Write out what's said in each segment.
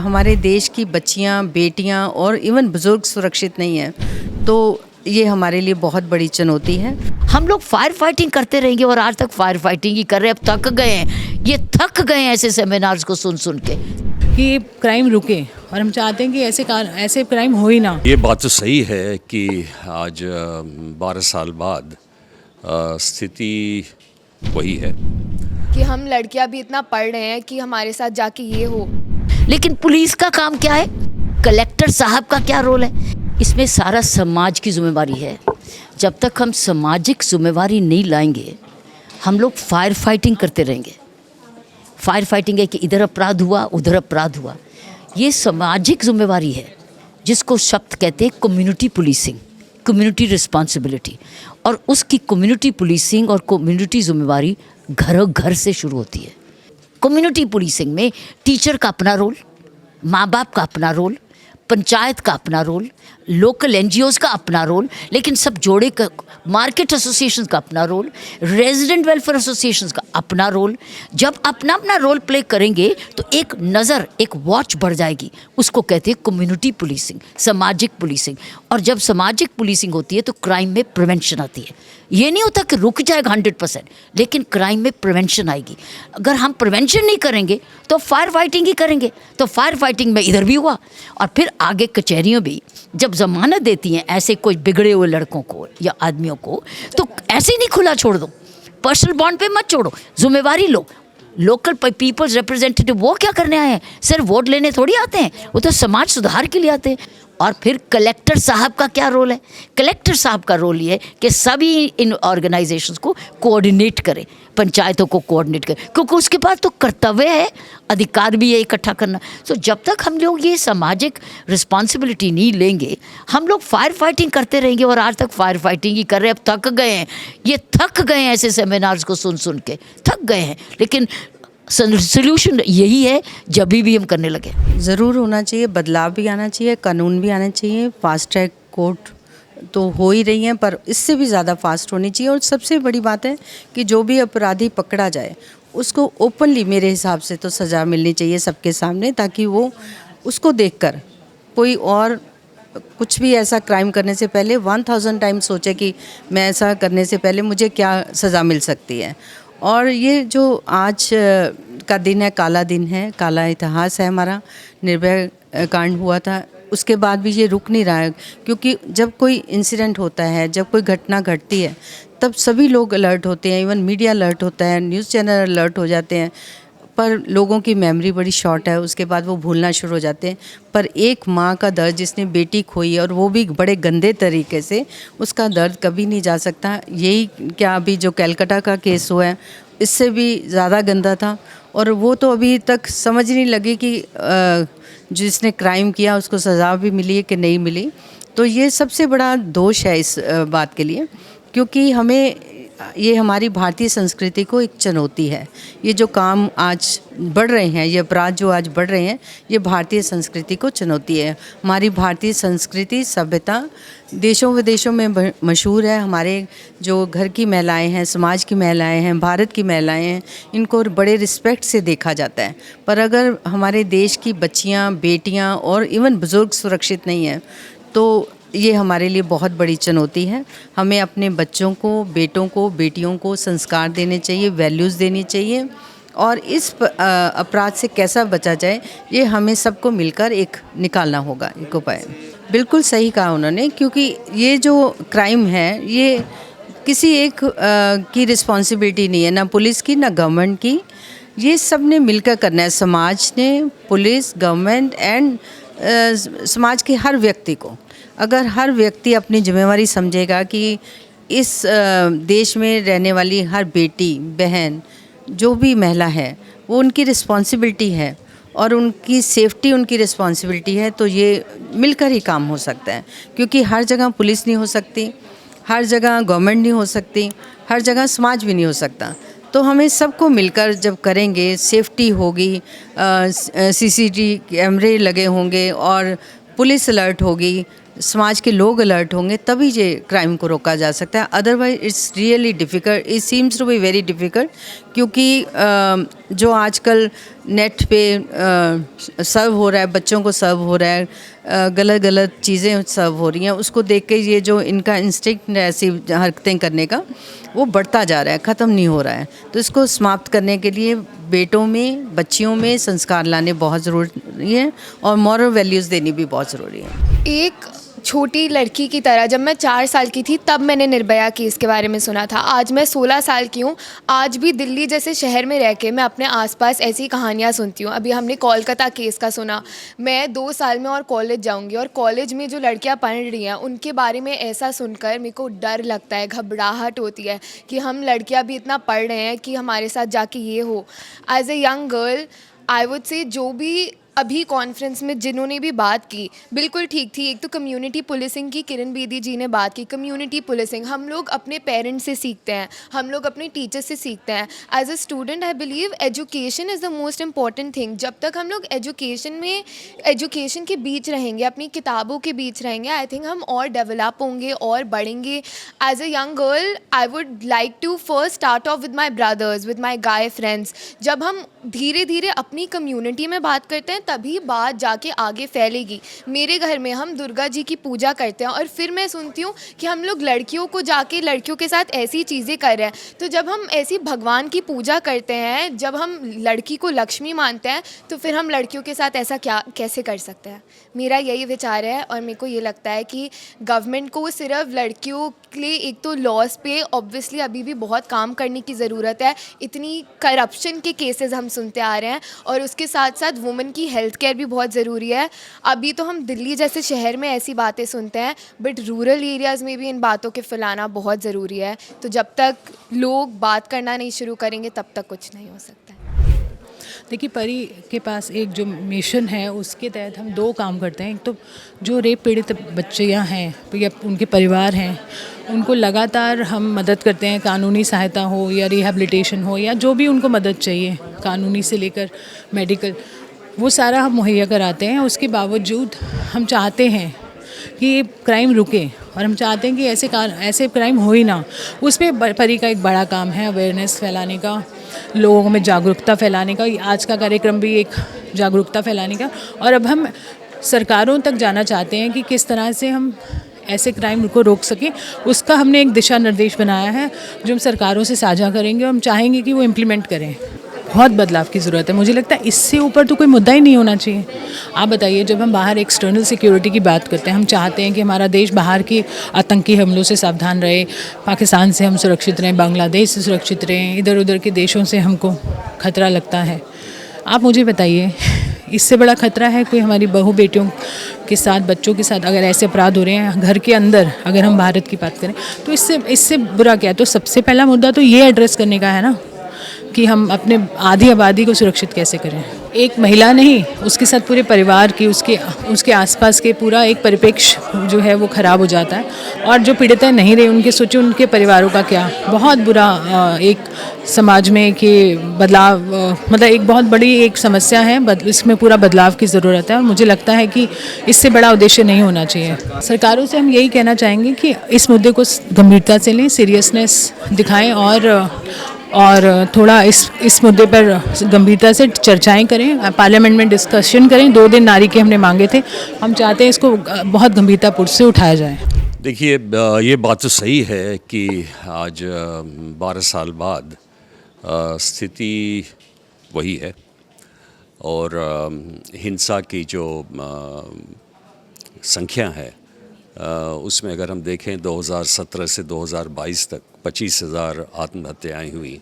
हमारे देश की बच्चियां, बेटियां और इवन बुजुर्ग सुरक्षित नहीं हैं, तो ये हमारे लिए बहुत बड़ी चुनौती है। हम लोग फायर फाइटिंग करते रहेंगे और आज तक फायर फाइटिंग ही कर रहे हैं। अब थक गए हैं, ये थक गए हैं ऐसे सेमिनार्स को सुन सुन के कि ये क्राइम रुके, और हम चाहते हैं कि ऐसे क्राइम हो ही ना। ये बात तो सही है कि आज 12 साल बाद स्थिति वही है कि हम लड़कियां भी इतना पढ़ रहे हैं कि हमारे साथ जाके ये हो। लेकिन पुलिस का काम क्या है, कलेक्टर साहब का क्या रोल है? इसमें सारा समाज की जिम्मेवारी है। जब तक हम सामाजिक जिम्मेवारी नहीं लाएंगे, हम लोग फायर फाइटिंग करते रहेंगे। फायर फाइटिंग है कि इधर अपराध हुआ, उधर अपराध हुआ। ये सामाजिक जिम्मेवारी है, जिसको शब्द कहते हैं कम्युनिटी पुलिसिंग, कम्युनिटी रिस्पॉन्सिबिलिटी। और उसकी कम्युनिटी पुलिसिंग और कम्युनिटी जिम्मेवारी घरों घर से शुरू होती है। कम्युनिटी पुलिसिंग में टीचर का अपना रोल, माँ बाप का अपना रोल, पंचायत का अपना रोल, लोकल एनजीओज़ का अपना रोल, लेकिन सब जोड़े का मार्केट एसोसिएशंस का अपना रोल, रेजिडेंट वेलफेयर एसोसिएशंस का अपना रोल। जब अपना अपना रोल प्ले करेंगे तो एक नज़र, एक वॉच बढ़ जाएगी। उसको कहते हैं कम्युनिटी पुलिसिंग, सामाजिक पुलिसिंग। और जब सामाजिक पुलिसिंग होती है तो क्राइम में प्रिवेंशन आती है। ये नहीं होता कि रुक जाएगा 100%, लेकिन क्राइम में प्रिवेंशन आएगी। अगर हम प्रिवेंशन नहीं करेंगे तो फायर फाइटिंग ही करेंगे। तो फायर फाइटिंग में इधर भी हुआ, और फिर आगे कचहरियों भी जब जमानत देती हैं ऐसे कोई बिगड़े हुए लड़कों को या आदमियों को, तो ऐसे ही नहीं खुला छोड़ दो। पर्सनल बॉन्ड पे मत छोड़ो, जिम्मेवारी लो। लोकल पीपल्स रिप्रेजेंटेटिव वो क्या करने आए हैं? सिर्फ वोट लेने थोड़ी आते हैं, वो तो समाज सुधार के लिए आते हैं। और फिर कलेक्टर साहब का क्या रोल है? कलेक्टर साहब का रोल ये है कि सभी इन ऑर्गेनाइजेशंस को कोऑर्डिनेट करें, पंचायतों को कोऑर्डिनेट करें, क्योंकि उसके पास तो कर्तव्य है, अधिकार भी है इकट्ठा करना। सो जब तक हम लोग ये सामाजिक रिस्पॉन्सिबिलिटी नहीं लेंगे, हम लोग फायर फाइटिंग करते रहेंगे और आज तक फायर फाइटिंग ही कर रहे हैं। अब थक गए हैं, ये थक गए हैं ऐसे सेमिनार्स को सुन सुन के थक गए हैं। लेकिन सोल्यूशन यही है, जब भी हम करने लगे। ज़रूर होना चाहिए, बदलाव भी आना चाहिए, कानून भी आना चाहिए। फास्ट ट्रैक कोर्ट तो हो ही रही हैं, पर इससे भी ज़्यादा फास्ट होनी चाहिए। और सबसे बड़ी बात है कि जो भी अपराधी पकड़ा जाए उसको ओपनली, मेरे हिसाब से तो सज़ा मिलनी चाहिए सबके सामने, ताकि वो उसको देखकर कोई और कुछ भी ऐसा क्राइम करने से पहले 1000 टाइम्स सोचे कि मैं ऐसा करने से पहले मुझे क्या सज़ा मिल सकती है। और ये जो आज का दिन है, काला दिन है, काला इतिहास है हमारा। निर्भया कांड हुआ था, उसके बाद भी ये रुक नहीं रहा है। क्योंकि जब कोई इंसिडेंट होता है, जब कोई घटना घटती है, तब सभी लोग अलर्ट होते हैं, इवन मीडिया अलर्ट होता है, न्यूज़ चैनल अलर्ट हो जाते हैं। पर लोगों की मेमोरी बड़ी शॉर्ट है, उसके बाद वो भूलना शुरू हो जाते हैं। पर एक माँ का दर्द जिसने बेटी खोई, और वो भी बड़े गंदे तरीके से, उसका दर्द कभी नहीं जा सकता। यही क्या अभी जो कलकत्ता का केस हुआ है, इससे भी ज़्यादा गंदा था। और वो तो अभी तक समझ नहीं लगी कि जिसने क्राइम किया उसको सज़ा भी मिली है कि नहीं मिली। तो ये सबसे बड़ा दोष है इस बात के लिए, क्योंकि हमें ये हमारी भारतीय संस्कृति को एक चुनौती है। ये जो काम आज बढ़ रहे हैं, ये अपराध जो आज बढ़ रहे हैं, ये भारतीय संस्कृति को चुनौती है। हमारी भारतीय संस्कृति, सभ्यता देशों विदेशों में मशहूर है। हमारे जो घर की महिलाएं हैं, समाज की महिलाएं हैं, भारत की महिलाएं हैं, इनको बड़े रिस्पेक्ट से देखा जाता है। पर अगर हमारे देश की बच्चियां, बेटियां और इवन बुजुर्ग सुरक्षित नहीं हैं, तो ये हमारे लिए बहुत बड़ी चुनौती है। हमें अपने बच्चों को, बेटों को, बेटियों को संस्कार देने चाहिए, वैल्यूज़ देनी चाहिए। और इस अपराध से कैसा बचा जाए, ये हमें सबको मिलकर एक निकालना होगा, एक उपाय। बिल्कुल सही कहा उन्होंने, क्योंकि ये जो क्राइम है, ये किसी एक की रिस्पॉन्सिबिलिटी नहीं है, ना पुलिस की, ना गवर्नमेंट की। ये सब ने मिलकर करना है, समाज ने, पुलिस, गवर्नमेंट एंड समाज के हर व्यक्ति को। अगर हर व्यक्ति अपनी जिम्मेवारी समझेगा कि इस देश में रहने वाली हर बेटी, बहन, जो भी महिला है, वो उनकी रिस्पॉन्सिबिलिटी है और उनकी सेफ्टी उनकी रिस्पॉन्सिबिलिटी है, तो ये मिलकर ही काम हो सकता है। क्योंकि हर जगह पुलिस नहीं हो सकती, हर जगह गवर्नमेंट नहीं हो सकती, हर जगह समाज भी नहीं हो सकता। तो हमें सबको मिलकर जब करेंगे, सेफ्टी होगी, सीसीटीवी कैमरे लगे होंगे और पुलिस अलर्ट होगी, समाज के लोग अलर्ट होंगे, तभी ये क्राइम को रोका जा सकता है। Otherwise it's really difficult, it seems to be very difficult, क्योंकि जो आजकल नेट पे सर्व हो रहा है, बच्चों को सर्व हो रहा है, गलत गलत चीज़ें सर्व हो रही हैं, उसको देख के ये जो इनका इंस्टिंक्ट है ऐसी हरकतें करने का, वो बढ़ता जा रहा है, ख़त्म नहीं हो रहा है। तो इसको समाप्त करने के लिए बेटों में, बच्चियों में संस्कार लाने बहुत ज़रूरी है और मॉरल वैल्यूज़ देनी भी बहुत ज़रूरी है। एक छोटी लड़की की तरह जब मैं 4 साल की थी तब मैंने निर्भया केस के बारे में सुना था। आज मैं 16 साल की हूँ। आज भी दिल्ली जैसे शहर में रह के मैं अपने आसपास ऐसी कहानियाँ सुनती हूँ। अभी हमने कोलकाता केस का सुना। मैं 2 साल में और कॉलेज जाऊँगी और कॉलेज में जो लड़कियाँ पढ़ रही हैं उनके बारे में ऐसा सुनकर मेरे को डर लगता है, घबराहट होती है कि हम लड़कियाँ भी इतना पढ़ रहे हैं कि हमारे साथ जाके ये हो। As a young girl I would say जो भी अभी कॉन्फ्रेंस में जिन्होंने भी बात की बिल्कुल ठीक थी। एक तो कम्युनिटी पुलिसिंग की किरण बेदी जी ने बात की। कम्युनिटी पुलिसिंग हम लोग अपने पेरेंट्स से सीखते हैं, हम लोग अपने टीचर्स से सीखते हैं। As a student I believe education is the most important thing. जब तक हम लोग एजुकेशन के बीच रहेंगे, अपनी किताबों के बीच रहेंगे, आई थिंक हम और डेवलप होंगे और बढ़ेंगे। As a young girl I would like to first start off with my brothers, with my guy friends. जब हम धीरे धीरे अपनी कम्युनिटी में बात करते हैं तभी बात जाके आगे फैलेगी। मेरे घर में हम दुर्गा जी की पूजा करते हैं और फिर मैं सुनती हूँ कि हम लोग लड़कियों को जाके लड़कियों के साथ ऐसी चीज़ें कर रहे हैं। तो जब हम ऐसी भगवान की पूजा करते हैं, जब हम लड़की को लक्ष्मी मानते हैं, तो फिर हम लड़कियों के साथ ऐसा कैसे कर सकते हैं? मेरा यही विचार है और मेरे को ये लगता है कि गवर्नमेंट को सिर्फ लड़कियों के लिए एक तो लॉस पे ऑब्वियसली अभी भी बहुत काम करने की ज़रूरत है। इतनी करप्शन के केसेस हम सुनते आ रहे हैं और उसके साथ साथ वुमेन की हेल्थ केयर भी बहुत ज़रूरी है। अभी तो हम दिल्ली जैसे शहर में ऐसी बातें सुनते हैं, बट रूरल एरियाज़ में भी इन बातों के फैलाना बहुत ज़रूरी है। तो जब तक लोग बात करना नहीं शुरू करेंगे तब तक कुछ नहीं हो सकता है। देखिए, परी के पास एक जो मिशन है उसके तहत हम 2 काम करते हैं। एक तो जो रेप पीड़ित बच्चियाँ हैं या उनके परिवार हैं उनको लगातार हम मदद करते हैं, कानूनी सहायता हो या रिहैबिलिटेशन हो या जो भी उनको मदद चाहिए, कानूनी से लेकर मेडिकल, वो सारा हम मुहैया कराते हैं। उसके बावजूद हम चाहते हैं कि ये क्राइम रुके और हम चाहते हैं कि ऐसे क्राइम हो ही ना। उस पर परी का एक बड़ा काम है अवेयरनेस फैलाने का, लोगों में जागरूकता फैलाने का। आज का कार्यक्रम भी एक जागरूकता फैलाने का। और अब हम सरकारों तक जाना चाहते हैं कि किस तरह से हम ऐसे क्राइम को रोक सकें। उसका हमने एक दिशा निर्देश बनाया है जो हम सरकारों से साझा करेंगे और हम चाहेंगे कि वो इम्प्लीमेंट करें। बहुत बदलाव की ज़रूरत है। मुझे लगता है इससे ऊपर तो कोई मुद्दा ही नहीं होना चाहिए। आप बताइए, जब हम बाहर एक्सटर्नल सिक्योरिटी की बात करते हैं, हम चाहते हैं कि हमारा देश बाहर की आतंकी हमलों से सावधान रहे, पाकिस्तान से हम सुरक्षित रहें, बांग्लादेश से सुरक्षित रहें, इधर उधर के देशों से हमको खतरा लगता है। आप मुझे बताइए, इससे बड़ा खतरा है कोई हमारी बहू बेटियों के साथ, बच्चों के साथ अगर ऐसे अपराध हो रहे हैं घर के अंदर? अगर हम भारत की बात करें तो इससे बुरा क्या है? तो सबसे पहला मुद्दा तो ये एड्रेस करने का है ना कि हम अपने आधी आबादी को सुरक्षित कैसे करें। एक महिला नहीं, उसके साथ पूरे परिवार की, उसके आसपास के पूरा एक परिप्रेक्ष्य जो है वो ख़राब हो जाता है। और जो पीड़ित नहीं रहे उनके सोचो, उनके परिवारों का क्या। बहुत बुरा एक समाज में कि बदलाव, मतलब एक बहुत बड़ी एक समस्या है। इसमें पूरा बदलाव की ज़रूरत है और मुझे लगता है कि इससे बड़ा उद्देश्य नहीं होना चाहिए। सरकारों से हम यही कहना चाहेंगे कि इस मुद्दे को गंभीरता से लें, सीरियसनेस दिखाएं और थोड़ा इस मुद्दे पर गंभीरता से चर्चाएं करें, पार्लियामेंट में डिस्कशन करें। 2 दिन नारी के हमने मांगे थे, हम चाहते हैं इसको बहुत गंभीरतापूर्वक से उठाया जाए। देखिए, ये बात तो सही है कि आज 12 साल बाद स्थिति वही है और हिंसा की जो संख्या है उसमें अगर हम देखें 2017 से 2022 तक 25,000 आत्महत्याएं हुई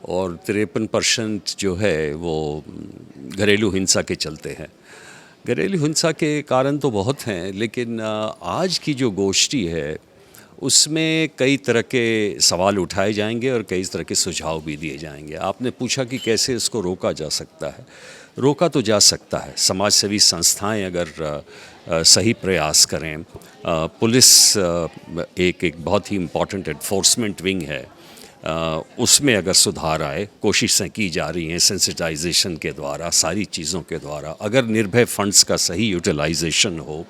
और 53% जो है वो घरेलू हिंसा के चलते हैं। घरेलू हिंसा के कारण तो बहुत हैं, लेकिन आज की जो गोष्ठी है उसमें कई तरह के सवाल उठाए जाएंगे और कई तरह के सुझाव भी दिए जाएंगे। आपने पूछा कि कैसे इसको रोका जा सकता है। रोका तो जा सकता है, समाज सेवी संस्थाएं अगर सही प्रयास करें, पुलिस एक बहुत ही इम्पॉर्टेंट एनफोर्समेंट विंग है, उसमें अगर सुधार आए, कोशिशें की जा रही हैं सेंसिटाइजेशन के द्वारा, सारी चीज़ों के द्वारा। अगर निर्भय फंड्स का सही यूटिलाइजेशन हो,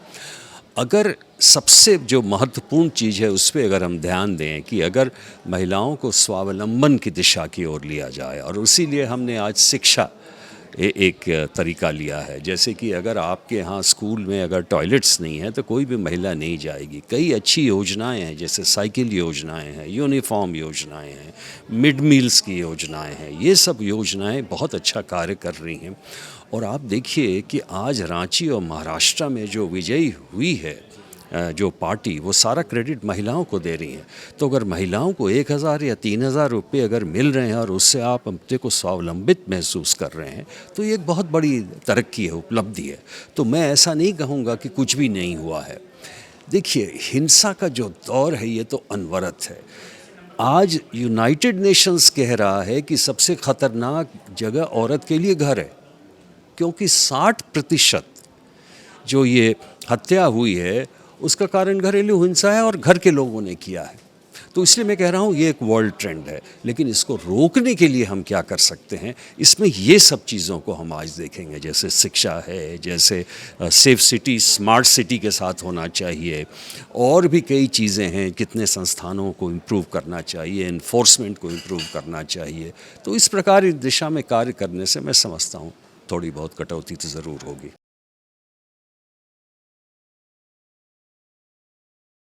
अगर सबसे जो महत्वपूर्ण चीज़ है उस पर अगर हम ध्यान दें कि अगर महिलाओं को स्वावलंबन की दिशा की ओर लिया जाए, और इसीलिए हमने आज शिक्षा एक तरीका लिया है। जैसे कि अगर आपके यहाँ स्कूल में अगर टॉयलेट्स नहीं है तो कोई भी महिला नहीं जाएगी। कई अच्छी योजनाएं हैं, जैसे साइकिल योजनाएं हैं, यूनिफॉर्म योजनाएं हैं, मिड मील्स की योजनाएं हैं। ये सब योजनाएं बहुत अच्छा कार्य कर रही हैं। और आप देखिए कि आज रांची और महाराष्ट्र में जो विजयी हुई है जो पार्टी, वो सारा क्रेडिट महिलाओं को दे रही हैं। तो अगर महिलाओं को 1,000 या 3,000 रुपये अगर मिल रहे हैं और उससे आप अपने को स्वावलंबित महसूस कर रहे हैं तो ये एक बहुत बड़ी तरक्की है, उपलब्धि है। तो मैं ऐसा नहीं कहूँगा कि कुछ भी नहीं हुआ है। देखिए, हिंसा का जो दौर है ये तो अनवरत है। आज यूनाइटेड नेशंस कह रहा है कि सबसे ख़तरनाक जगह औरत के लिए घर है, क्योंकि 60% जो ये हत्या हुई है उसका कारण घरेलू हिंसा है और घर के लोगों ने किया है। तो इसलिए मैं कह रहा हूँ ये एक वर्ल्ड ट्रेंड है, लेकिन इसको रोकने के लिए हम क्या कर सकते हैं, इसमें ये सब चीज़ों को हम आज देखेंगे। जैसे शिक्षा है, जैसे सेफ सिटी, स्मार्ट सिटी के साथ होना चाहिए, और भी कई चीज़ें हैं। कितने संस्थानों को इम्प्रूव करना चाहिए, इन्फोर्समेंट को इम्प्रूव करना चाहिए। तो इस प्रकार इस दिशा में कार्य करने से मैं समझता हूँ थोड़ी बहुत कटौती तो ज़रूर होगी।